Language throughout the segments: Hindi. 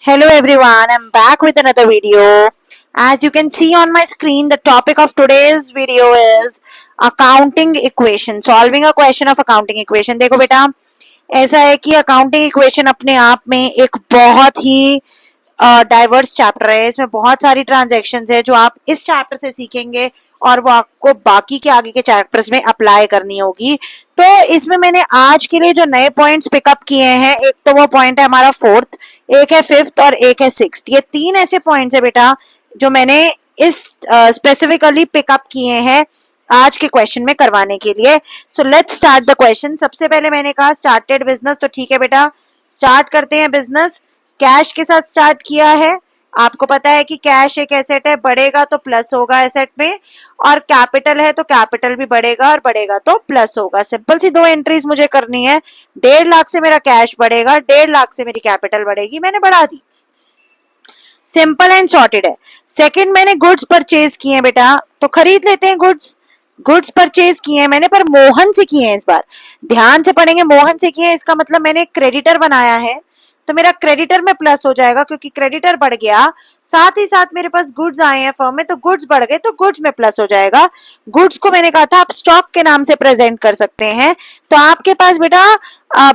Hello everyone, I'm back with another video. As you can see on my screen, the topic of today's video is accounting equation, solving a question of accounting equation. देखो बेटा, ऐसा है कि अकाउंटिंग इक्वेशन अपने आप में एक बहुत ही डाइवर्स चैप्टर है। इसमें बहुत सारी ट्रांजैक्शंस है जो आप इस चैप्टर से सीखेंगे और वो आपको बाकी के आगे के चैप्टर्स में अप्लाई करनी होगी। तो इसमें मैंने आज के लिए जो नए पॉइंट्स पिकअप किए हैं, एक तो वो पॉइंट है हमारा फोर्थ, एक है फिफ्थ और एक है सिक्स्थ। ये तीन ऐसे पॉइंट्स है बेटा जो मैंने इस स्पेसिफिकली पिकअप किए हैं आज के क्वेश्चन में करवाने के लिए। So let's start the question. सबसे पहले मैंने कहा स्टार्टेड बिजनेस, तो ठीक है बेटा, स्टार्ट करते हैं बिजनेस। कैश के साथ स्टार्ट किया है। आपको पता है कि कैश एक एसेट है, बढ़ेगा तो प्लस होगा एसेट में, और कैपिटल है तो कैपिटल भी बढ़ेगा और बढ़ेगा तो प्लस होगा। सिंपल सी दो एंट्रीज मुझे करनी है। 1.5 लाख से मेरा कैश बढ़ेगा, 1.5 लाख से मेरी कैपिटल बढ़ेगी, मैंने बढ़ा दी। सिंपल एंड सॉर्टेड है। सेकंड, मैंने गुड्स परचेज किए हैं बेटा, तो खरीद लेते हैं गुड्स। गुड्स परचेज किए हैं मैंने, पर मोहन से किए हैं। इस बार ध्यान से पढ़ेंगे, मोहन से किए हैं, इसका मतलब मैंने क्रेडिटर बनाया है, तो मेरा क्रेडिटर में प्लस हो जाएगा क्योंकि क्रेडिटर बढ़ गया। साथ ही साथ मेरे पास गुड्स आए हैं फर्म में, तो गुड्स बढ़ गए तो गुड्स में प्लस हो जाएगा। गुड्स को मैंने कहा था आप स्टॉक के नाम से प्रेजेंट कर सकते हैं, तो आपके पास बेटा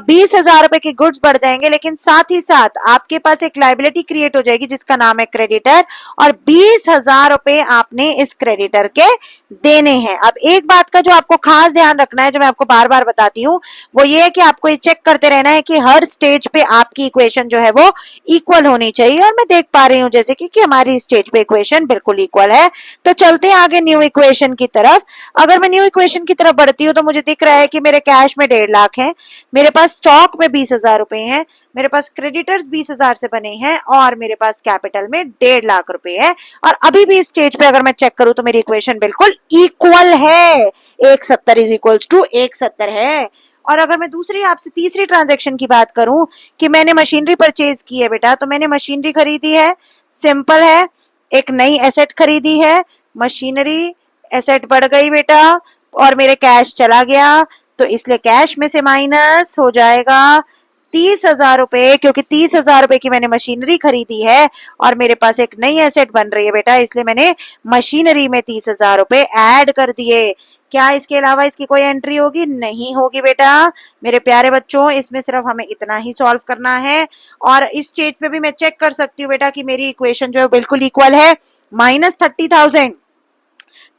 20,000 रुपए के गुड्स बढ़ जाएंगे, लेकिन साथ ही साथ आपके पास एक लाइबिलिटी क्रिएट हो जाएगी जिसका नाम है क्रेडिटर, और 20,000 रुपए आपने इस क्रेडिटर के देने हैं। अब एक बात का जो आपको खास ध्यान रखना है, जो मैं आपको बार बार बताती हूँ, वो ये है कि आपको ये चेक करते रहना है कि हर स्टेज पे आपकी इक्वेशन जो है वो इक्वल होनी चाहिए, और मैं देख पा रही हूँ जैसे कि हमारी स्टेज पे इक्वेशन बिल्कुल इक्वल है। तो चलते हैं आगे न्यू इक्वेशन की तरफ। अगर मैं न्यू इक्वेशन की तरफ बढ़ती हूँ तो मुझे दिख रहा है कि मेरे कैश में 1.5 लाख है, मेरे पास स्टॉक में 20,000 रुपए हैं, मेरे पास क्रेडिटर्स 20,000 से बने हैं, और मेरे पास कैपिटल में 1.5 लाख रुपए है। और अभी भी इस स्टेज पे अगर मैं चेक करूं तो मेरी इक्वेशन बिल्कुल इक्वल है। 170 इज इक्वल्स टू 170 है। और अगर मैं दूसरी आपसे तीसरी ट्रांजेक्शन की बात करूं कि मैंने मशीनरी परचेज की है बेटा, तो मैंने मशीनरी खरीदी है, सिंपल है, एक नई एसेट खरीदी है, मशीनरी एसेट बढ़ गई बेटा, और मेरे कैश चला गया, तो इसलिए कैश में से माइनस हो जाएगा 30,000 रुपए, क्योंकि 30,000 रुपए की मैंने मशीनरी खरीदी है और मेरे पास एक नई एसेट बन रही है बेटा, इसलिए मैंने मशीनरी में 30,000 रुपए ऐड कर दिए। क्या इसके अलावा इसकी कोई एंट्री होगी? नहीं होगी बेटा। मेरे प्यारे बच्चों, इसमें सिर्फ हमें इतना ही सॉल्व करना है, और इस स्टेज पे भी मैं चेक कर सकती हूँ बेटा कि मेरी इक्वेशन जो है बिल्कुल इक्वल है। -30,000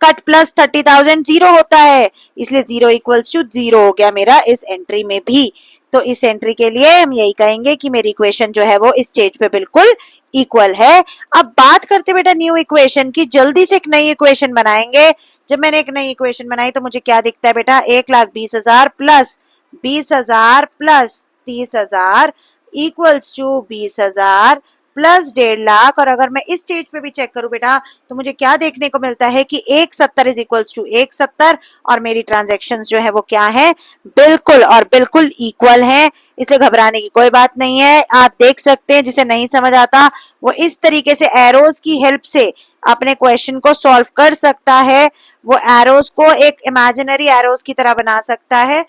कट प्लस 30,000 जीरो होता है, इसलिए 0 इक्वल्स टू 0 हो गया मेरा इस एंट्री में भी। तो इस एंट्री के लिए हम यही कहेंगे कि मेरी इक्वेशन जो है वो इस स्टेज पे बिल्कुल इक्वल है। अब बात करते बेटा न्यू इक्वेशन की। जल्दी से एक नई इक्वेशन बनाएंगे। जब मैंने एक नई इक्वेशन बनाई तो मुझे क्या दिखता है बेटा, 1,20,000 plus 20,000 plus 30,000 equals to 20,000 plus 1.5 lakh. और अगर मैं इस स्टेज पे भी चेक करूं बेटा, तो मुझे क्या देखने को मिलता है कि 170 इज इक्वल्स टू 170, और मेरी ट्रांजेक्शन जो है वो क्या है, बिल्कुल और बिल्कुल इक्वल है। इसलिए घबराने की कोई बात नहीं है। आप देख सकते हैं, जिसे नहीं समझ आता वो इस तरीके से एरोज की हेल्प से अपने क्वेश्चन को सॉल्व कर सकता है। वो एरोज को एक इमेजिनरी एरोज की तरह बना सकता है,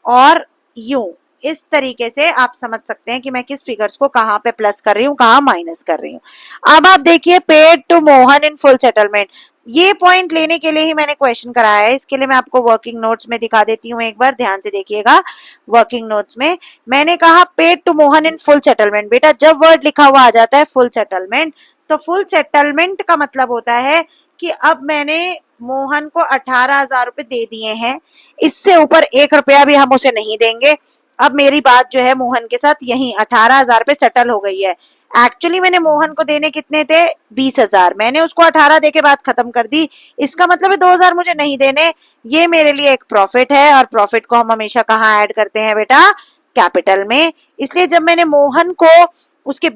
और यूं इस तरीके से आप समझ सकते हैं कि मैं किस फिगर्स को कहां पे प्लस कर रही हूँ, कहां माइनस कर रही हूँ। अब आप देखिए, paid to Mohan in full settlement, ये पॉइंट लेने के लिए ही मैंने क्वेश्चन कराया है। इसके लिए मैं आपको वर्किंग नोट्स में दिखा देती हूँ, एक बार ध्यान से देखिएगा। वर्किंग नोट्स में मैंने कहा paid to Mohan in full settlement. बेटा जब वर्ड लिखा हुआ आ जाता है फुल सेटलमेंट, तो फुल सेटलमेंट का मतलब होता है कि अब मैंने मोहन को 18,000 रुपए दे दिए हैं, इससे ऊपर 1 रुपया भी हम उसे नहीं देंगे। अब मेरी बात जो है मोहन के साथ यही 18,000 पे सेटल हो गई है। एक्चुअली मैंने मोहन को देने कितने थे, 20,000, मैंने उसको 18 दे के बात खत्म कर दी। इसका मतलब है 2,000 मुझे नहीं देने। ये मेरे लिए एक प्रॉफिट है, और प्रॉफिट को हम हमेशा कहाँ ऐड करते हैं बेटा, कैपिटल में। इसलिए जब मैंने मोहन को उसके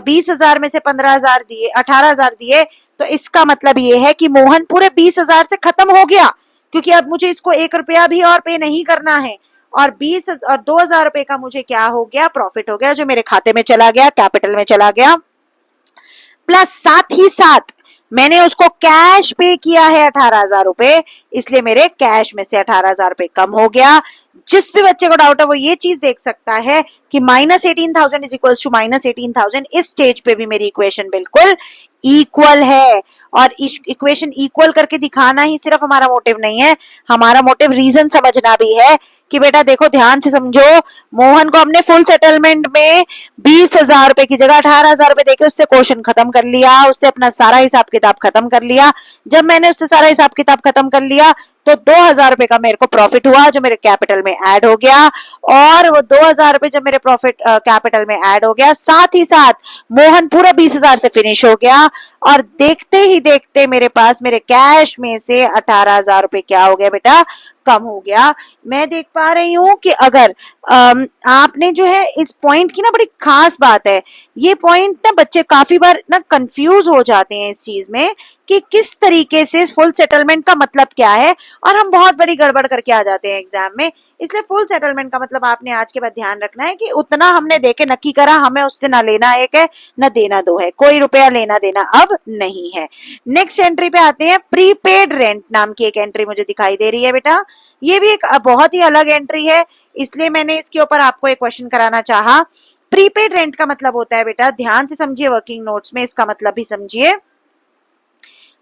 20,000 में से 15,000 दिए, 18,000 दिए, तो इसका मतलब ये है कि मोहन पूरे 20,000 से खत्म हो गया, क्योंकि अब मुझे इसको 1 रुपया भी और पे नहीं करना है, और 2,000 रुपए का मुझे क्या हो गया, प्रॉफिट हो गया, जो मेरे खाते में चला गया, कैपिटल में चला गया। प्लस साथ ही साथ मैंने उसको कैश पे किया है 18,000 रुपए, इसलिए मेरे कैश में से 18,000 रुपए कम हो गया। जिस भी बच्चे को डाउट है वो ये चीज देख सकता है कि -18,000 इज इक्वल टू -18,000। इस स्टेज पे भी मेरी इक्वेशन बिल्कुल इक्वल है। और इक्वेशन इक्वल करके दिखाना ही सिर्फ हमारा मोटिव नहीं है, हमारा मोटिव रीजन समझना भी है कि बेटा देखो ध्यान से समझो, मोहन को हमने फुल सेटलमेंट में 20,000 रुपए की जगह 18,000 रुपए देके उससे क्वेश्चन खत्म कर लिया, उससे अपना सारा हिसाब किताब खत्म कर लिया। जब मैंने उससे सारा हिसाब किताब खत्म कर लिया तो 2,000 रुपए का मेरे को प्रॉफिट हुआ जो मेरे कैपिटल में ऐड हो गया। और वो 2,000 रुपए जब मेरे प्रॉफिट कैपिटल में ऐड हो गया, साथ ही साथ मोहन पूरा 20,000 से फिनिश हो गया। और देखते ही देखते मेरे पास मेरे कैश में से 18,000 रुपए क्या हो गया बेटा, कम हो गया। मैं देख पा रही हूं कि अगर आपने जो है इस पॉइंट की ना बड़ी खास बात है, ये पॉइंट ना बच्चे काफी बार ना कंफ्यूज हो जाते हैं इस चीज में कि किस तरीके से फुल सेटलमेंट का मतलब क्या है, और हम बहुत बड़ी गड़बड़ करके आ जाते हैं एग्जाम में। इसलिए फुल सेटलमेंट का मतलब आपने आज के बाद ध्यान रखना है कि उतना हमने देके नक्की करा, हमें उससे ना लेना एक है ना देना दो है, कोई रुपया लेना देना अब नहीं है। नेक्स्ट एंट्री पे आते हैं, प्रीपेड रेंट नाम की एक एंट्री मुझे दिखाई दे रही है बेटा। ये भी एक बहुत ही अलग एंट्री है, इसलिए मैंने इसके ऊपर आपको एक क्वेश्चन कराना चाहा। प्रीपेड रेंट का मतलब होता है बेटा, ध्यान से समझिए, वर्किंग नोट्स में इसका मतलब भी समझिए।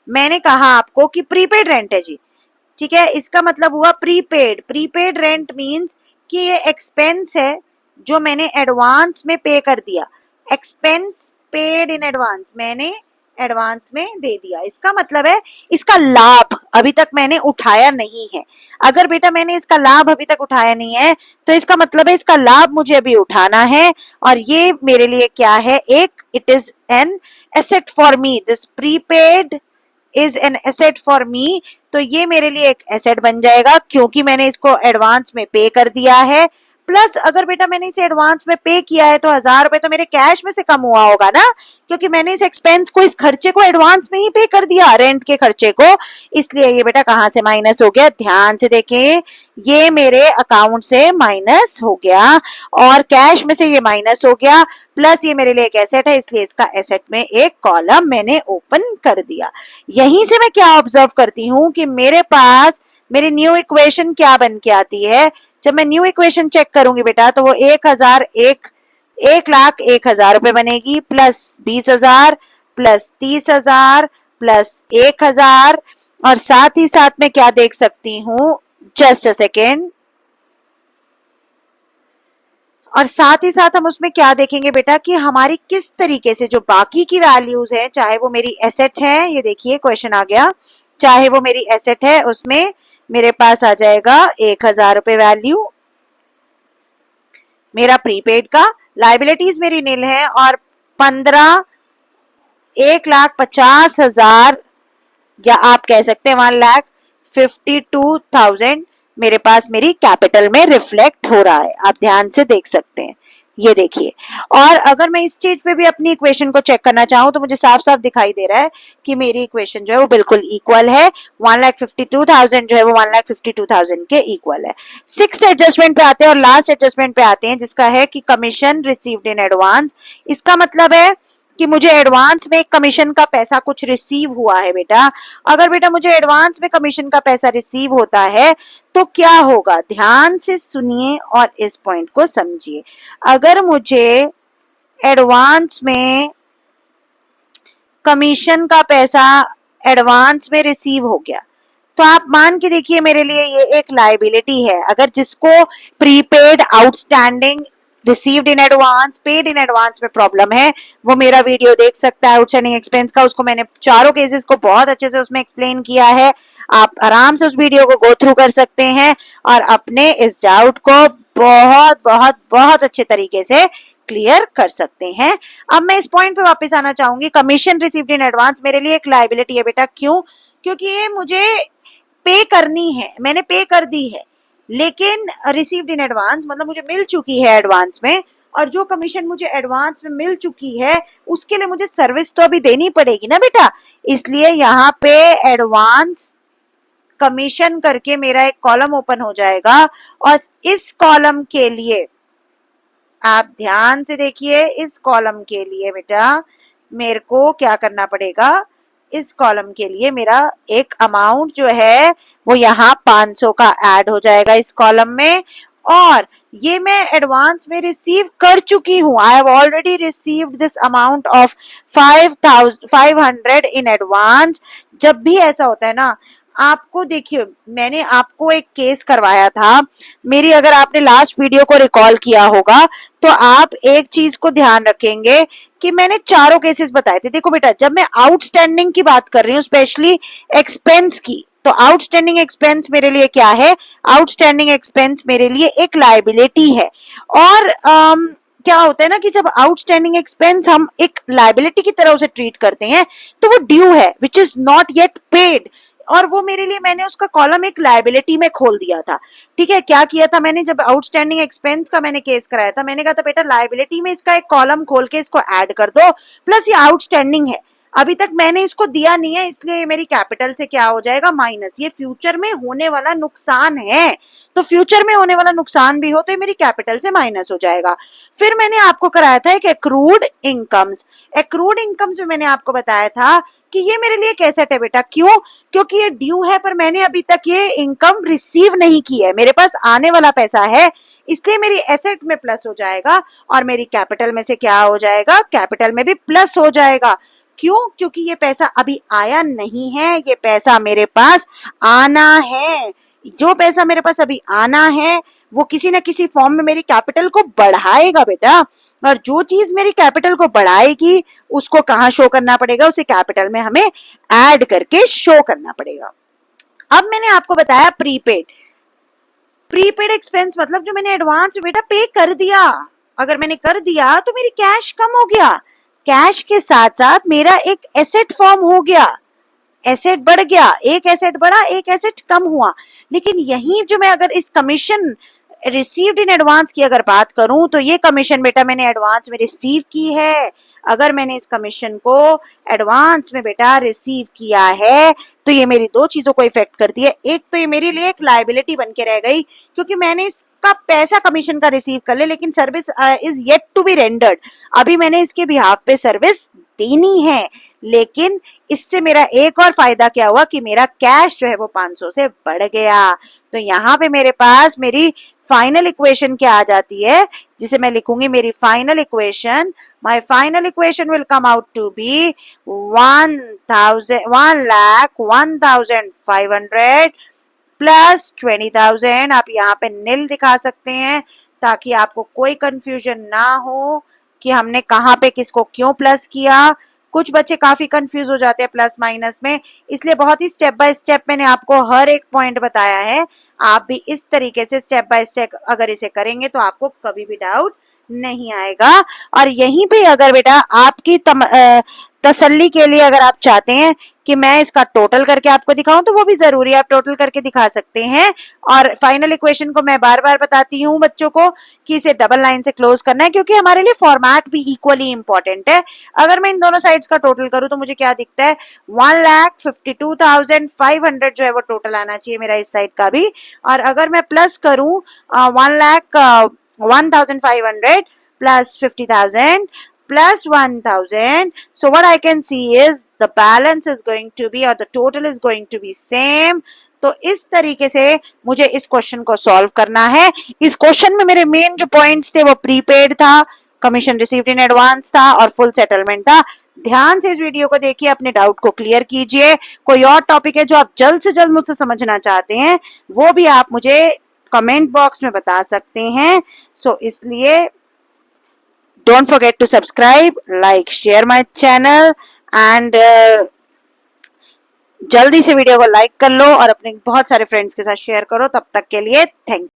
मैंने कहा आपको कि प्रीपेड रेंट है जी, ठीक है, इसका मतलब हुआ प्रीपेड। प्रीपेड रेंट मींस कि ये एक्सपेंस है जो मैंने एडवांस में पे कर दिया, एक्सपेंस पेड इन एडवांस, मैंने एडवांस में दे दिया। इसका मतलब है इसका लाभ अभी तक मैंने उठाया नहीं है। अगर बेटा मैंने इसका लाभ अभी तक उठाया नहीं है तो इसका मतलब है इसका लाभ मुझे अभी उठाना है, और ये मेरे लिए क्या है, एक it is an asset for me, this prepaid is an asset for me. तो ये मेरे लिए एक एसेट बन जाएगा क्योंकि मैंने इसको एडवांस में पे कर दिया है। प्लस अगर बेटा मैंने इसे एडवांस में पे किया है तो 1,000 रुपए तो मेरे कैश में से कम हुआ होगा ना, क्योंकि मैंने इस एक्सपेंस को, इस खर्चे को एडवांस में ही पे कर दिया, रेंट के खर्चे को। इसलिए ये बेटा कहां से माइनस हो गया, ध्यान से देखें, ये मेरे अकाउंट से माइनस हो गया और कैश में से ये माइनस हो गया। प्लस ये मेरे लिए एक एसेट है, इसलिए इसका एसेट में एक कॉलम मैंने ओपन कर दिया। यहीं से मैं क्या ऑब्जर्व करती हूं कि मेरे पास मेरी न्यू इक्वेशन क्या बन के आती है। जब मैं न्यू इक्वेशन चेक करूंगी बेटा तो वो 1,01,01,01,000 रुपए बनेगी, प्लस 20,000 प्लस 30,000 प्लस 1,000। और साथ ही साथ में क्या देख सकती हूं, जस्ट अ सेकेंड, और साथ ही साथ हम उसमें क्या देखेंगे बेटा कि हमारी किस तरीके से जो बाकी की वैल्यूज है, चाहे वो मेरी एसेट है, ये देखिए क्वेश्चन आ गया, चाहे वो मेरी एसेट है उसमें मेरे पास आ जाएगा 1,000 रुपए वैल्यू मेरा प्रीपेड का, लाइबिलिटीज मेरी नील है, और 1,50,000 या आप कह सकते हैं 1,52,000 मेरे पास मेरी कैपिटल में रिफ्लेक्ट हो रहा है। आप ध्यान से देख सकते हैं, ये देखिए। और अगर मैं इस स्टेज पे भी अपनी इक्वेशन को चेक करना चाहूं तो मुझे साफ साफ दिखाई दे रहा है कि मेरी इक्वेशन जो है वो बिल्कुल इक्वल है, 1,52,000 जो है वो 1,52,000 के इक्वल है। सिक्स्थ एडजस्टमेंट पे आते हैं और लास्ट एडजस्टमेंट पे आते हैं, जिसका है कि कमीशन रिसीव्ड इन एडवांस। इसका मतलब है कि मुझे एडवांस में कमीशन का पैसा कुछ रिसीव हुआ है बेटा। अगर बेटा मुझे एडवांस में कमीशन का पैसा रिसीव होता है तो क्या होगा, ध्यान से सुनिए और इस पॉइंट को समझिए। अगर मुझे एडवांस में कमीशन का पैसा एडवांस में रिसीव हो गया तो आप मान के देखिए मेरे लिए ये एक लायबिलिटी है। अगर जिसको prepaid, outstanding, received in advance, paid in advance में प्रॉब्लम है वो मेरा वीडियो देख सकता है आउटस्टैंडिंग एक्सपेंस का, उसको मैंने चारों केसेस को बहुत अच्छे से उसमें एक्सप्लेन किया है। आप आराम से उस वीडियो को गो थ्रू कर सकते हैं और अपने इस डाउट को बहुत बहुत बहुत अच्छे तरीके से क्लियर कर सकते हैं। अब मैं इस पॉइंट पे वापस आना चाहूंगी, कमीशन रिसीव्ड इन एडवांस मेरे लिए एक लायबिलिटी है बेटा। क्यों? क्योंकि ये मुझे पे करनी है, मैंने पे कर दी है, लेकिन रिसीव्ड इन एडवांस मतलब मुझे मिल चुकी है एडवांस में, और जो कमीशन मुझे एडवांस में मिल चुकी है उसके लिए मुझे सर्विस तो अभी देनी पड़ेगी ना बेटा। इसलिए यहाँ पे एडवांस कमीशन करके मेरा एक कॉलम ओपन हो जाएगा, और इस कॉलम के लिए आप ध्यान से देखिए, इस कॉलम के लिए बेटा मेरे को क्या करना पड़ेगा, इस कॉलम के लिए मेरा एक अमाउंट जो है वो यहाँ 500 का ऐड हो जाएगा इस कॉलम में, और ये मैं एडवांस में रिसीव कर चुकी हूँ. I have already received this amount of 5,500 in advance. जब भी ऐसा होता है ना, आपको देखिए, मैंने आपको एक केस करवाया था मेरी, अगर आपने लास्ट वीडियो को रिकॉल किया होगा तो आप एक चीज को ध्यान रखेंगे कि मैंने चारों केसेस बताए थे. देखो बेटा, जब मैं आउटस्टैंडिंग की बात कर रही हूँ, स्पेशली एक्सपेंस की, तो आउटस्टैंडिंग एक्सपेंस मेरे लिए क्या है? आउटस्टैंडिंग एक्सपेंस मेरे लिए एक लायबिलिटी है. और क्या होता है ना कि जब आउटस्टैंडिंग एक्सपेंस हम एक लायबिलिटी की तरह उसे ट्रीट करते हैं तो वो ड्यू है which is not yet paid, और वो मेरे लिए, मैंने उसका कॉलम एक लायबिलिटी में खोल दिया था. ठीक है, क्या किया था मैंने, जब आउटस्टैंडिंग एक्सपेंस का मैंने केस कराया था, मैंने कहा था बेटा लायबिलिटी में इसका एक कॉलम खोल के इसको ऐड कर दो, प्लस ये आउटस्टैंडिंग है, अभी तक मैंने इसको दिया नहीं है, इसलिए ये मेरी कैपिटल से क्या हो जाएगा? माइनस. ये फ्यूचर में होने वाला नुकसान है, तो फ्यूचर में होने वाला नुकसान भी हो तो ये मेरी कैपिटल से माइनस हो जाएगा. फिर मैंने आपको कराया था एक एक्रूड इनकम्स. एक्रूड इनकम्स में मैंने आपको बताया था कि ये मेरे लिए एक एसेट है बेटा. क्यों? क्योंकि ये ड्यू है, पर मैंने अभी तक ये इनकम रिसीव नहीं की है, मेरे पास आने वाला पैसा है, इसलिए मेरी एसेट में प्लस हो जाएगा और मेरी कैपिटल में से क्या हो जाएगा? कैपिटल में भी प्लस हो जाएगा. क्यों? क्योंकि ये पैसा अभी आया नहीं है, ये पैसा मेरे पास आना है. जो पैसा मेरे पास अभी आना है वो किसी न किसी फॉर्म में मेरी कैपिटल को बढ़ाएगा बेटा, और जो चीज मेरी कैपिटल को बढ़ाएगी उसको कहाँ शो करना पड़ेगा? उसे कैपिटल में हमें ऐड करके शो करना पड़ेगा. अब मैंने आपको बताया प्रीपेड. प्रीपेड एक्सपेंस मतलब जो मैंने एडवांस बेटा पे कर दिया. अगर मैंने कर दिया तो मेरी कैश कम हो गया, कैश के साथ साथ मेरा एक एसेट फॉर्म हो गया, एसेट बढ़ गया, एक एसेट बढ़ा, एक एसेट कम हुआ. लेकिन यही जो मैं अगर इस कमीशन रिसीव्ड इन एडवांस की अगर बात करूं, तो ये कमीशन बेटा मैंने एडवांस में रिसीव की है. अगर मैंने इस कमीशन को एडवांस में बेटा रिसीव किया है तो ये मेरी दो चीजों को इफेक्ट करती है. एक तो ये मेरे लिए एक लायबिलिटी बन के रह गई, क्योंकि मैंने इसका पैसा कमीशन का रिसीव कर ले, लेकिन service is yet to be rendered. अभी मैंने इसके बिहाफ पे सर्विस देनी है. लेकिन इससे मेरा एक और फायदा क्या हुआ कि मेरा कैश जो है वो 500 से बढ़ गया. तो यहाँ पे मेरे पास मेरी फाइनल इक्वेशन क्या आ जाती है, जिसे मैं लिखूंगी मेरी final equation. My final equation will come out to be 1,01,0500 plus 20,000. आप यहाँ पे नील दिखा सकते हैं ताकि आपको कोई कंफ्यूजन ना हो कि हमने कहाँ पे किसको क्यों प्लस किया. कुछ बच्चे काफी कंफ्यूज हो जाते हैं प्लस माइनस में, इसलिए बहुत ही स्टेप बाय स्टेप मैंने आपको हर एक पॉइंट बताया है. आप भी इस तरीके से स्टेप बाय स्टेप अगर इसे करेंगे तो आपको कभी भी डाउट नहीं आएगा. और यहीं पे अगर बेटा आपकी तसल्ली के लिए अगर आप चाहते हैं कि मैं इसका टोटल करके आपको दिखाऊं तो वो भी जरूरी है, आप टोटल करके दिखा सकते हैं. और फाइनल इक्वेशन को मैं बार बार बताती हूँ बच्चों को कि इसे डबल लाइन से क्लोज करना है, क्योंकि हमारे लिए फॉर्मेट भी इक्वली इंपॉर्टेंट है. अगर मैं इन दोनों साइड्स का टोटल करूं तो मुझे क्या दिखता है? 1,52,500 जो है वो टोटल आना चाहिए मेरा इस साइड का भी. और अगर मैं प्लस करूं 1,01,500 plus 50,000 plus 1,000. So what I can see is the balance is going to be, or the total is going to be same. तो इस तरीके से मुझे इस क्वेश्चन को सॉल्व करना है. इस क्वेश्चन में मेरे मेन जो पॉइंट्स थे वो प्रीपेड था, कमीशन रिसीव्ड इन एडवांस था और फुल सेटलमेंट था. ध्यान से इस वीडियो को देखिए, अपने डाउट को क्लियर कीजिए. कोई और टॉपिक है जो आप जल्द से जल्द मुझसे समझना चाहते हैं वो भी आप मुझे कमेंट बॉक्स में बता सकते हैं. सो इसलिए don't forget to subscribe, like, share my channel and जल्दी से वीडियो को लाइक कर लो और अपने बहुत सारे फ्रेंड्स के साथ शेयर करो. तब तक के लिए थैंक यू.